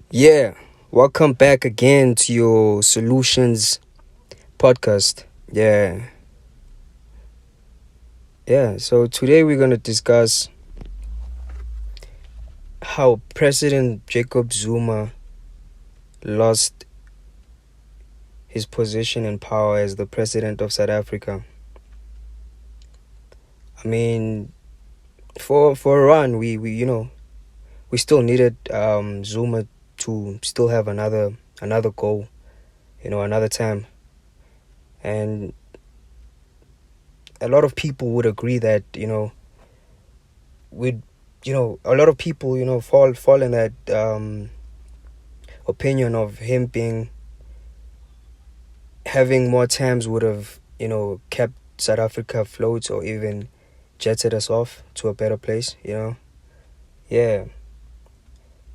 Yeah, welcome back again to your Solutions podcast. So today we're going to discuss how President Jacob Zuma lost his position in power as the president of South Africa. I mean, for a run, we still needed Zuma to still have another goal, another time. And a lot of people would agree that, a lot of people, fall in that opinion of him having more times would have, kept South Africa afloat or even jetted us off to a better place, Yeah.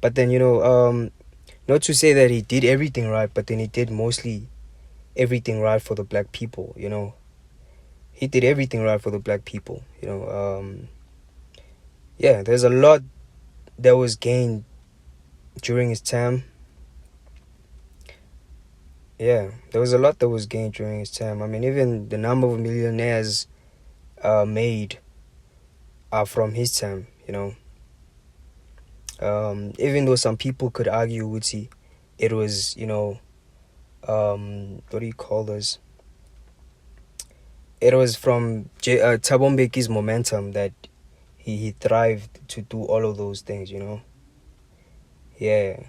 But then, not to say that he did everything right, but then he did mostly everything right for the black people, He did everything right for the black people, there's a lot that was gained during his time. Yeah, there was a lot that was gained during his time. I mean, even the number of millionaires made are from his time, Even though some people could argue, it was, what do you call this? It was from Thabo Mbeki's momentum that he thrived to do all of those things, Yeah.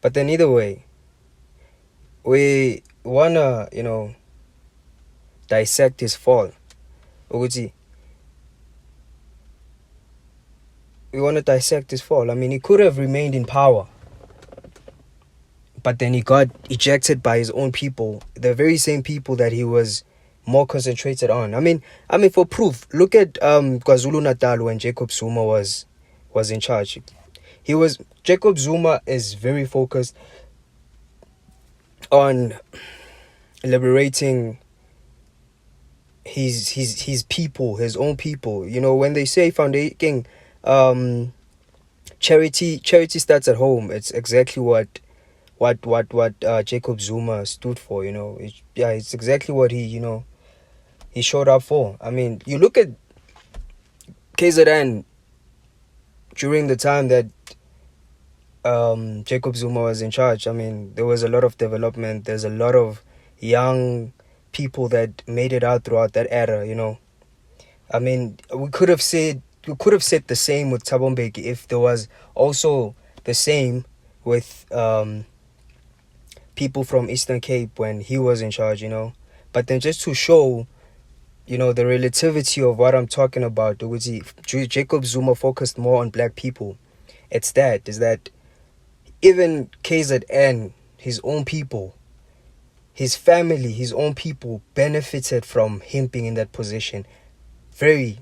But then either way, we wanna, dissect his fall. We want to dissect his fall. I mean, he could have remained in power, but then he got ejected by his own people, the very same people that he was more concentrated on. I mean, for proof, look at KwaZulu-Natal when Jacob Zuma was in charge. Jacob Zuma is very focused on liberating his people, his own people. When they say founding charity starts at home, it's exactly what Jacob Zuma stood for. It's exactly what he showed up for. I mean, you look at KZN during the time that Jacob Zuma was in charge. I mean, there was a lot of development. There's a lot of young people that made it out throughout that era. I mean, we could have said the same with Thabo Mbeki if there was also the same with people from Eastern Cape when he was in charge, But then just to show, the relativity of what I'm talking about, Jacob Zuma focused more on black people. Is that even KZN, his own people, his family, his own people benefited from him being in that position. They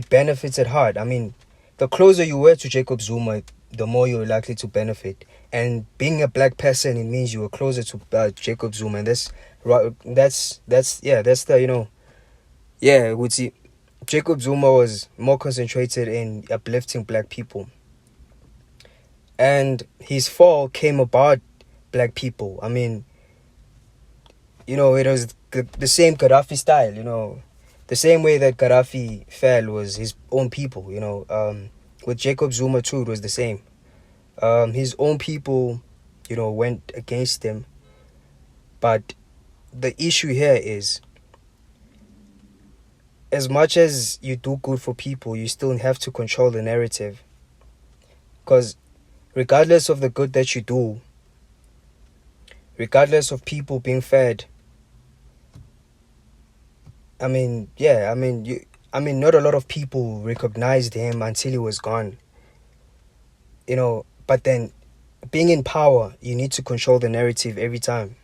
benefited hard. I mean, the closer you were to Jacob Zuma, the more you're likely to benefit. And being a black person, it means you were closer to Jacob Zuma. And Jacob Zuma was more concentrated in uplifting black people. And his fall came about black people. I mean, it was the same Gaddafi style, The same way that Gaddafi fell was his own people, With Jacob Zuma too, it was the same. His own people, went against him. But the issue here is, as much as you do good for people, you still have to control the narrative. Because regardless of the good that you do, regardless of people being fed, not a lot of people recognized him until he was gone. But then being in power, you need to control the narrative every time.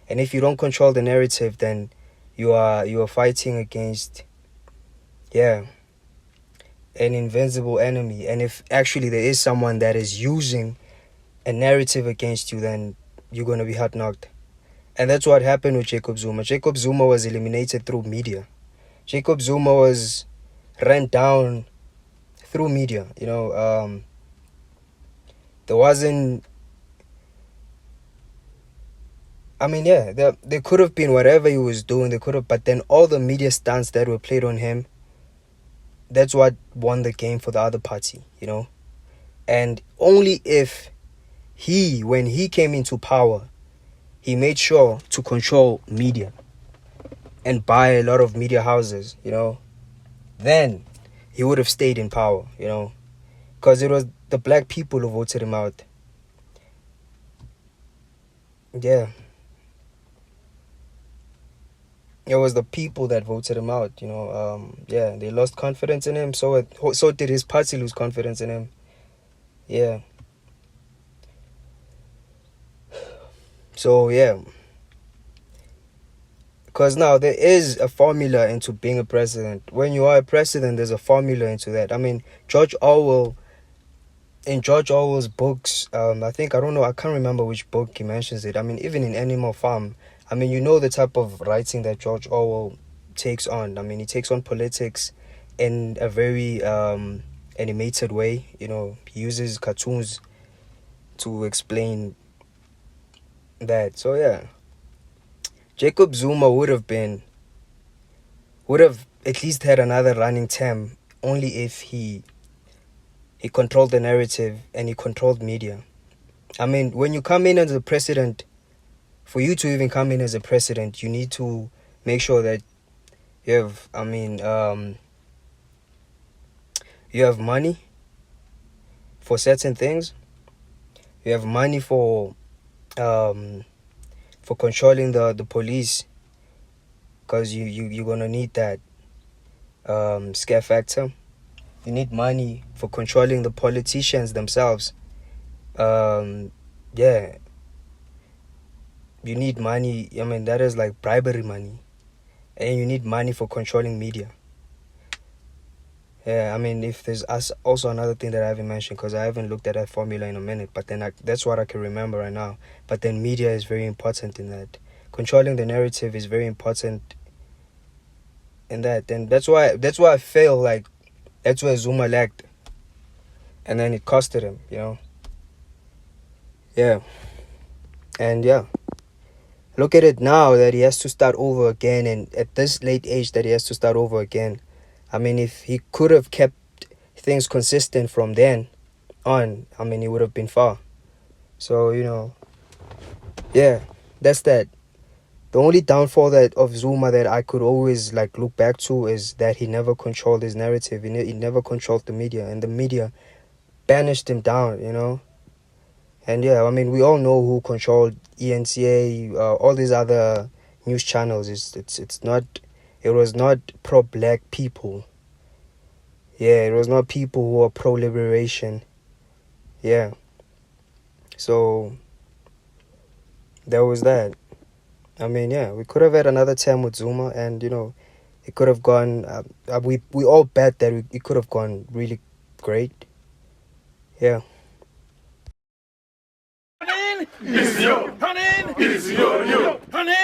And if you don't control the narrative, then you are fighting against an invincible enemy. And if actually there is someone that is using a narrative against you, then you're going to be hard knocked. And that's what happened with Jacob Zuma. Jacob Zuma was eliminated through media. Jacob Zuma was ran down through media. There wasn't. I mean, yeah, there could have been whatever he was doing. But then all the media stunts that were played on him, that's what won the game for the other party, And only if when he came into power, he made sure to control media and buy a lot of media houses, then he would have stayed in power, because it was the black people who voted him out. Yeah. It was the people that voted him out, Yeah, they lost confidence in him. So did his party lose confidence in him. Yeah. So, yeah. Because now there is a formula into being a president. When you are a president, there's a formula into that. I mean, in George Orwell's books, I can't remember which book he mentions it. I mean, even in Animal Farm, I mean, the type of writing that George Orwell takes on. I mean, he takes on politics in a very animated way. He uses cartoons to explain that. So, yeah. Jacob Zuma would have at least had another running term only if he controlled the narrative and he controlled media. I mean, when you come in as a president, for you to even come in as a president, you need to make sure that you have money for certain things. You have money for controlling the police, because you're gonna need that scare factor. You need money for controlling the politicians themselves. Yeah. You need money. I mean, that is like bribery money. And you need money for controlling media. Yeah, I mean, if there's also another thing that I haven't mentioned, because I haven't looked at that formula in a minute, but then that's what I can remember right now. But then media is very important in that. Controlling the narrative is very important in that. And that's why I feel like that's where Zuma lagged. And then it costed him, Yeah. And yeah. Look at it now that he has to start over again, and at this late age that he has to start over again. I mean, if he could have kept things consistent from then on, I mean, he would have been far. So, yeah, that's that. The only downfall of Zuma that I could always look back to is that he never controlled his narrative. He never controlled the media, and the media banished him down, And yeah, I mean, we all know who controlled ENCA, all these other news channels. It was not pro-black people. Yeah, it was not people who are pro-liberation. Yeah. So, there was that. I mean, yeah, we could have had another term with Zuma, and, it could have gone, we all bet that it could have gone really great. Yeah. Honey, is your honey, is your honey.